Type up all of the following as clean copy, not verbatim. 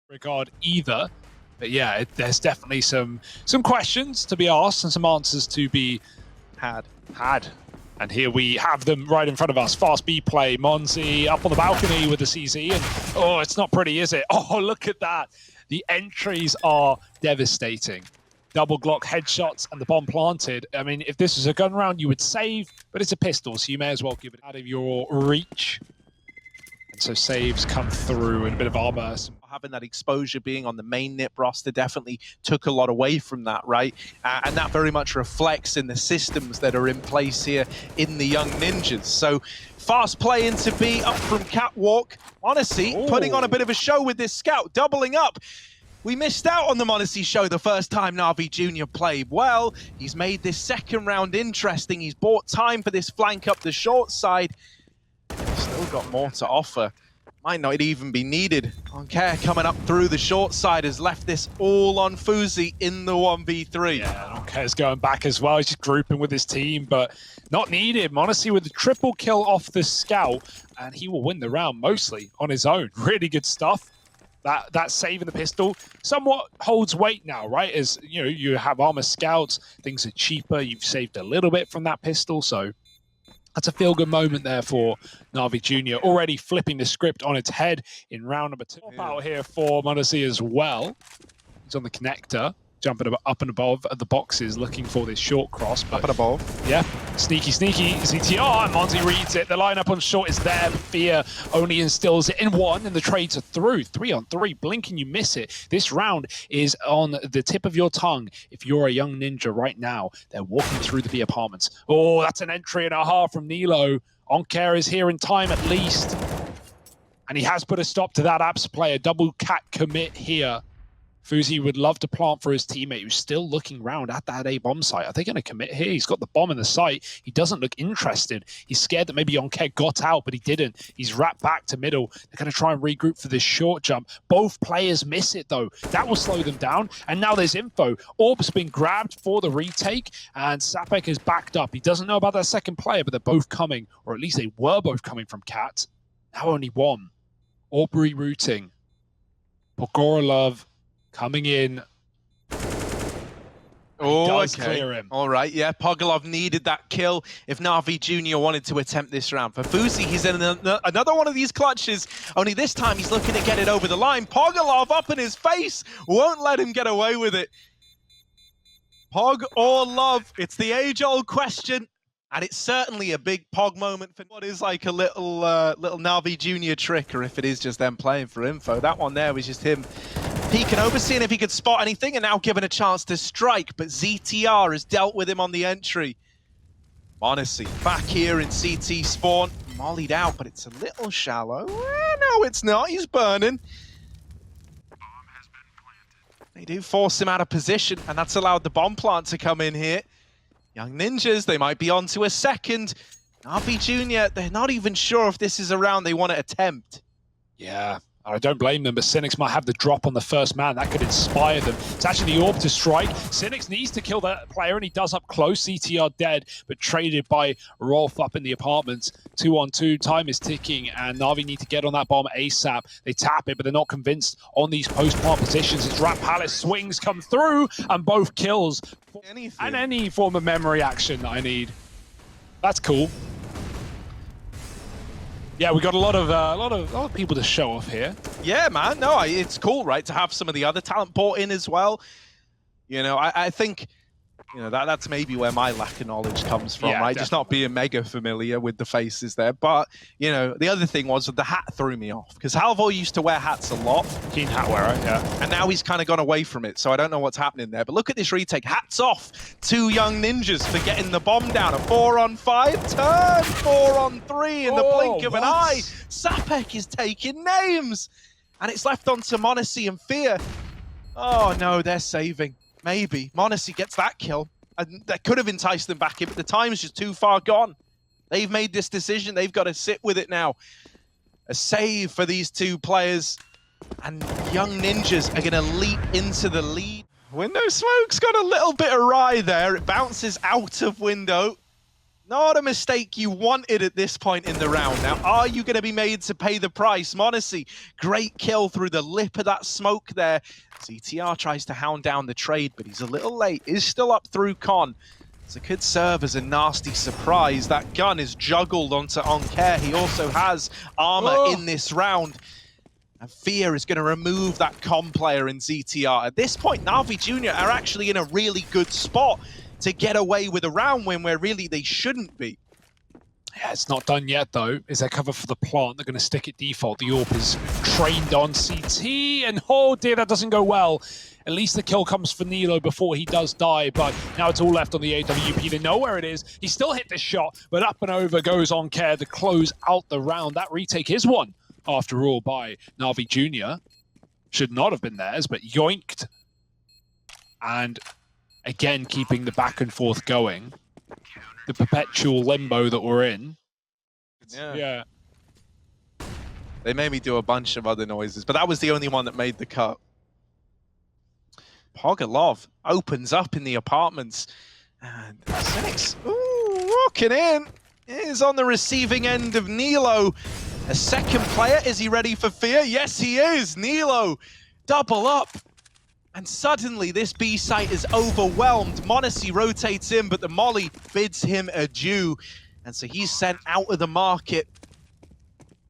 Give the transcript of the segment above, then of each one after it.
regard either. But yeah, there's definitely some questions to be asked and some answers to be had. And here we have them right in front of us. Fast B play, phzy up on the balcony with the CZ, and oh, it's not pretty, is it? Oh, look at that. The entries are devastating. Double Glock headshots and the bomb planted. I mean, if this was a gun round, you would save, but it's a pistol, so you may as well give it out of your reach. And so saves come through and a bit of armor. Having that exposure, being on the main NIP roster, definitely took a lot away from that, right? And that very much reflects in the systems that are in place here in the young ninjas. So fast play into B, up from Catwalk. Honestly, putting on a bit of a show with this scout, doubling up. We missed out on the Modesty show the first time NAVI Junior played. Well, he's made this second round interesting. He's bought time for this flank up the short side. He's still got more to offer. Might not even be needed. Aunkere coming up through the short side has left this all on phzy in the 1v3. Yeah, Aunkere's going back as well. He's just grouping with his team, but not needed. Modesty with the triple kill off the scout, and he will win the round mostly on his own. Really good stuff. That save in the pistol somewhat holds weight now, right? As you know, you have armor scouts, things are cheaper. You've saved a little bit from that pistol, so that's a feel-good moment there for NAVI Junior. Already flipping the script on its head in round number 2. Out here for Modesty as well. He's on the connector, jumping up and above at the boxes, looking for this short cross. But up and above. Yeah, sneaky. ZTR, and phzy reads it. The lineup on short is there. Fear only instills it in one, and the trades are through. 3-on-3, blink and you miss it. This round is on the tip of your tongue. If you're a young ninja right now, they're walking through the B apartments. Oh, that's an entry and a half from Nilo. Aunkere is here in time at least. And he has put a stop to that Apps player. Double cat commit here. phzy would love to plant for his teammate who's still looking round at that A bomb site. Are they going to commit here? He's got the bomb in the site. He doesn't look interested. He's scared that maybe Aunkere got out, but he didn't. He's wrapped back to middle. They're going to try and regroup for this short jump. Both players miss it, though. That will slow them down. And now there's info. Orb's been grabbed for the retake, and Sapec is backed up. He doesn't know about that second player, but they're both coming, or at least they were both coming from Cat. Now only one. Orb rerouting. Pogorelov coming in. Oh, does clear him. All right, yeah, Pogorelov needed that kill if NAVI Junior wanted to attempt this round. For phzy, he's in another one of these clutches, only this time he's looking to get it over the line. Pogorelov up in his face, won't let him get away with it. Pog or love, it's the age-old question, and it's certainly a big Pog moment for what is like a little NAVI Junior trick, or if it is just them playing for info. That one there was just him peeking over, seeing if he could spot anything, and now given a chance to strike, but ZTR has dealt with him on the entry. Modesty back here in CT spawn, mollied out, but it's a little shallow. No, it's not, he's burning. They do force him out of position, and that's allowed the bomb plant to come in here. Young ninjas, they might be on to a second. NAVI Junior, they're not even sure if this is a round they want to attempt. Yeah. I don't blame them, but Synyx might have the drop on the first man. That could inspire them. It's actually the orb to strike. Synyx needs to kill that player, and he does up close. CTR dead, but traded by Rolf up in the apartments. 2-on-2, time is ticking, and NAVI need to get on that bomb ASAP. They tap it, but they're not convinced on these post-plant positions. It's Rat Palace swings come through, and both kills. Anything. And any form of memory action that I need. That's cool. Yeah, we got a lot of people to show off here. Yeah, man. No, it's cool, right, to have some of the other talent brought in as well. You know, I think, you know, that's maybe where my lack of knowledge comes from, right? Definitely. Just not being mega familiar with the faces there. But, you know, the other thing was that the hat threw me off, because Halvor used to wear hats a lot. Keen hat wearer, yeah. And now he's kind of gone away from it, so I don't know what's happening there. But look at this retake. Hats off to young ninjas for getting the bomb down. A 4-on-5 turn, 4-on-3 in the blink of an eye. Sapec is taking names. And it's left on to Modesty and Fear. Oh, no, they're saving. Maybe. Modesty gets that kill. And that could have enticed them back in, but the time's just too far gone. They've made this decision. They've got to sit with it now. A save for these two players. And young ninjas are going to leap into the lead. Window smoke's got a little bit awry there. It bounces out of window. Not a mistake you wanted at this point in the round. Now, are you going to be made to pay the price? m0NESY, great kill through the lip of that smoke there. ZTR tries to hound down the trade, but he's a little late. Is still up through Con. So it could serve as a nasty surprise. That gun is juggled onto Aunkere. He also has armor in this round. And Fear is going to remove that Con player in ZTR. At this point, NAVI Junior are actually in a really good spot to get away with a round win where really they shouldn't be. Yeah, it's not done yet, though. Is there cover for the plant? They're going to stick it default. The AWP is trained on CT, and oh dear, that doesn't go well. At least the kill comes for nilo before he does die, but now it's all left on the AWP. They know where it is. He still hit the shot, but up and over goes Aunkere to close out the round. That retake is won, after all, by NAVI Junior. Should not have been theirs, but yoinked. And again, keeping the back and forth going. The perpetual limbo that we're in. Yeah. They made me do a bunch of other noises, but that was the only one that made the cut. Pogalov opens up in the apartments. And Synyx, walking in, is on the receiving end of nilo. A second player, is he ready for Fear? Yes, he is. nilo, double up. And suddenly this B site is overwhelmed. m0NESY rotates in, but the molly bids him adieu. And so he's sent out of the market.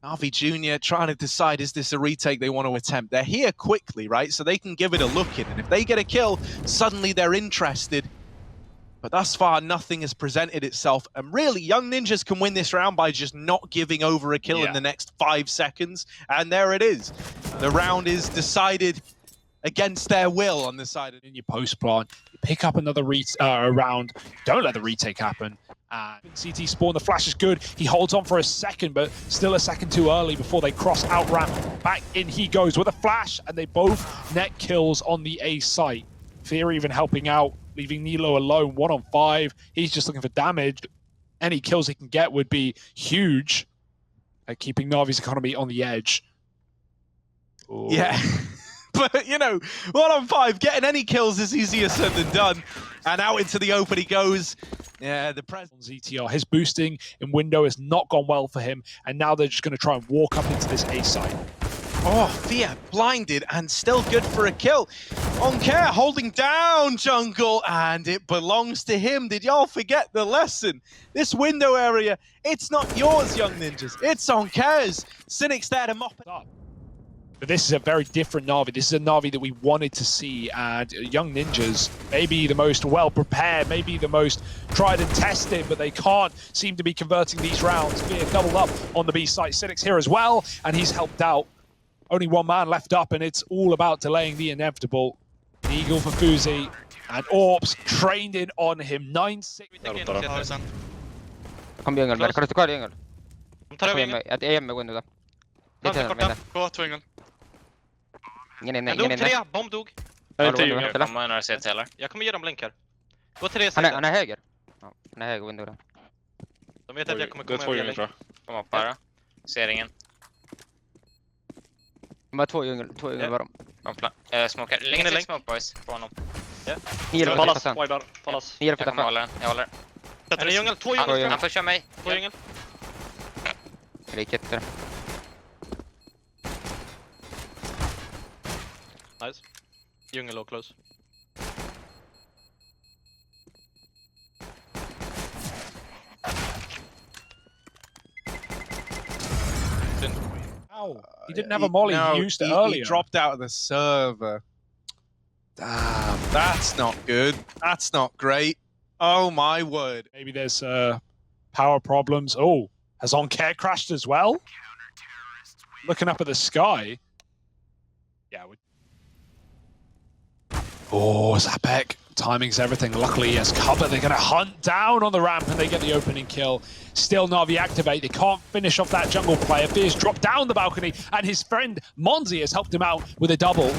NAVI Junior trying to decide, is this a retake they want to attempt? They're here quickly, right? So they can give it a look in. And if they get a kill, suddenly they're interested. But thus far, nothing has presented itself. And really, Young Ninjas can win this round by just not giving over a kill in the next 5 seconds. And there it is. The round is decided against their will on the side. In your post plant, you pick up another round. Don't let the retake happen. CT spawn, the flash is good. He holds on for a second, but still a second too early before they cross out ramp. Back in he goes with a flash, and they both net kills on the A site. Fear even helping out, leaving nilo alone, 1 on 5. He's just looking for damage. Any kills he can get would be huge at keeping Navi's economy on the edge. Ooh. Yeah. But, you know, 1 on 5, getting any kills is easier said than done. And out into the open he goes. Yeah, the present ZTR, his boosting in window has not gone well for him, and now they're just going to try and walk up into this A site. Oh, Fear blinded and still good for a kill. Aunkere holding down jungle, and it belongs to him. Did y'all forget the lesson? This window area, it's not yours, Young Ninjas. It's Aunkere's. Synyx there to mop it up. But this is a very different Navi. This is a Navi that we wanted to see, and Young Ninjas, maybe the most well-prepared, maybe the most tried and tested, but they can't seem to be converting these rounds. Fear doubled up on the B site. Synyx here as well, and he's helped out. Only 1 man left up, and it's all about delaying the inevitable. Deagle for phzy, and ropz trained in on him. 9-6. Kom djungel, verkar du stå kvar i djungel? De tar över djungeln. Jag är med window där. Lite korta, gå till djungeln. Ingen inne, En ingen dog, inne. 3, bomb dog. Jag kommer några CT heller. Jag kommer ge dem blinkar. Gå till det sidan. Han är höger. Ja, han är höger window där. De vet att jag kommer komma över djungeln, tror jag. Kom upp bara. Ser ingen. De har två djungel var de. Smokar. Längre till smoke boys på honom. Pallas, widear. pallas. Ni är Jag kommer hålla. Jag håller. Sätter i djungel, 2 djungel. Han pushar mig. 2 djungel. Riket där. Nice. Djungel och close. Ow. He didn't have a molly. He used it earlier. He dropped out of the server. Damn, that's not good. That's not great. Oh my word. Maybe there's power problems. Oh, has Aunkere crashed as well? Looking up at the sky. Yeah. Oh, Sapec. Timing's everything. Luckily, he has cover. They're going to hunt down on the ramp, and they get the opening kill. Still, Navi activate. They can't finish off that jungle player. Fear's dropped down the balcony, and his friend m0NESY has helped him out with a double.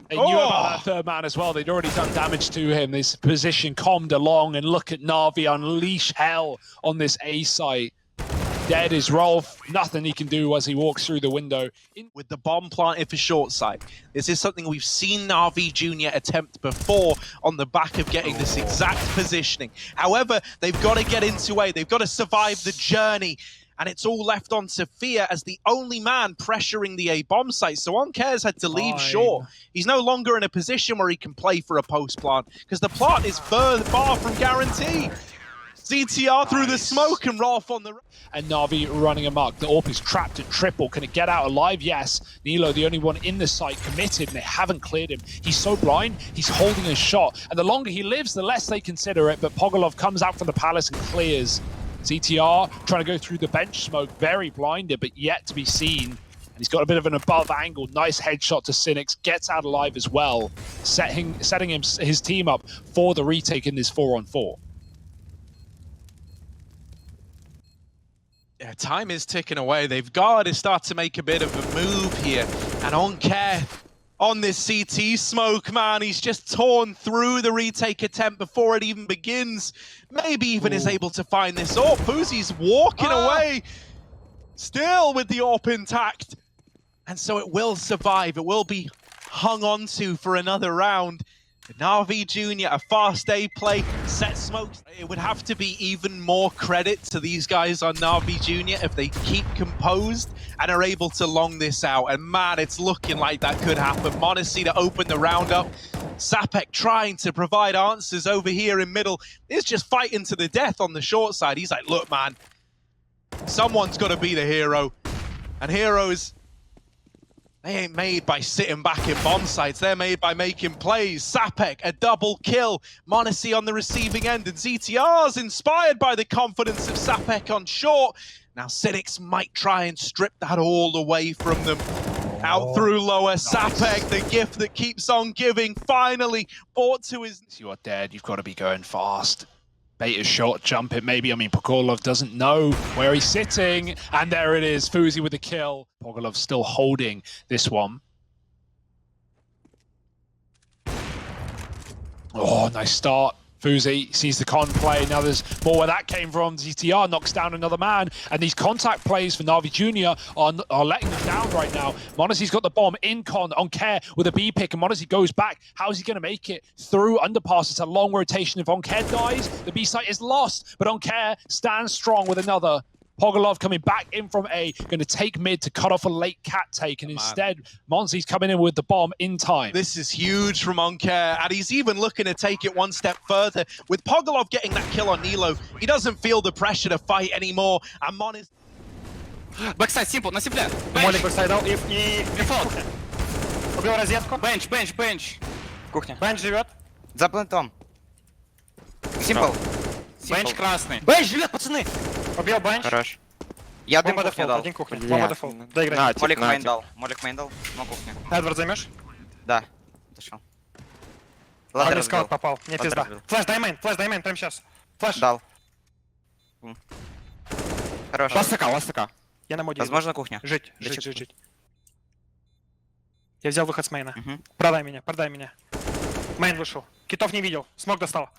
They knew about that third man as well. They'd already done damage to him. This position calmed along, and look at Navi unleash hell on this A site. Dead is Rolf. Nothing he can do as he walks through the window. With the bomb planted for short side. This is something we've seen NAVI Junior attempt before on the back of getting this exact positioning. However, they've got to get into A. They've got to survive the journey. And it's all left on Sophia as the only man pressuring the A bomb site. So Aunkere's had to leave short. He's no longer in a position where he can play for a post plant because the plant is far from guaranteed. ZTR through the smoke and Rolf on the... And Navi running amok. The AWP is trapped at triple. Can it get out alive? Yes. Nilo, the only one in the site, committed, and they haven't cleared him. He's so blind, he's holding a shot. And the longer he lives, the less they consider it. But Pogolov comes out from the palace and clears. ZTR trying to go through the bench smoke, very blinded, but yet to be seen. And he's got a bit of an above angle. Nice headshot to Synyx. Gets out alive as well, setting his team up for the retake in this 4-on-4. Yeah, time is ticking away. They've got to start to make a bit of a move here. And Aunkere on this CT smoke, man, he's just torn through the retake attempt before it even begins. Maybe even is able to find this AWP. phzy's walking away, still with the AWP intact. And so it will survive. It will be hung on to for another round. NAVI Junior, a fast A play, set smokes. It would have to be even more credit to these guys on NAVI Junior if they keep composed and are able to long this out. And man, it's looking like that could happen. m0NESY to open the round up. Sapec trying to provide answers over here in middle. Is just fighting to the death on the short side. He's like, look, man, someone's got to be the hero. And heroes, they ain't made by sitting back in bomb sites. They're made by making plays. Sapec, a double kill. m0NESY on the receiving end. And ZTR's inspired by the confidence of Sapec on short. Now Synyx might try and strip that all away from them. Out through lower. Nice. Sapec, the gift that keeps on giving, finally brought to his... You are dead. You've got to be going fast. Beta shot, jump it maybe. I mean, Pogolov doesn't know where he's sitting. And there it is, phzy with the kill. Pogolov still holding this one. Oh, nice start. phzy sees the con play. Now there's more where that came from. ZTR knocks down another man. And these contact plays for NAVI Junior are letting them down right now. m0NESY's got the bomb in con. Aunkere with a B pick. And m0NESY goes back. How's he going to make it through underpass? It's a long rotation. If Aunkere dies, the B site is lost. But Aunkere stands strong with another. Pogolov coming back in from A, going to take mid to cut off a late cat take, and instead, m0NESY's coming in with the bomb in time. This is huge from Aunkere, and he's even looking to take it one step further. With Pogolov getting that kill on Nilo, he doesn't feel the pressure to fight anymore, and m0NESY... Бэксайд, симпл, на симпле. Молик бэксайд дал и дефолт. Убил розетку. Бенч. Кухня. Бенч живет. За плентом. Симпл. Бенч красный. Бенч живет, пацаны. Убил бенч. Хорош. Я дым кухню дал. Один кухня. Бомба дефолт. Доиграй. Молик мейн дал, но кухня. Эдвард займешь? Да. Дошел. Ладно, скаут попал. Не пизда. Флэш, дай мейн, прямо сейчас. Флэш. Дал. Хорош. Ластака. Я на моде. Возможно, кухня. Жить. Я взял выход с мейна. Продай меня. Мейн вышел. Китов не видел. Смог достал.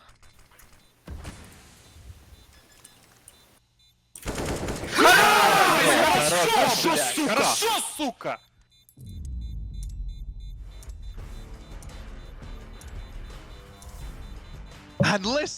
Хорошо, сука! And listen.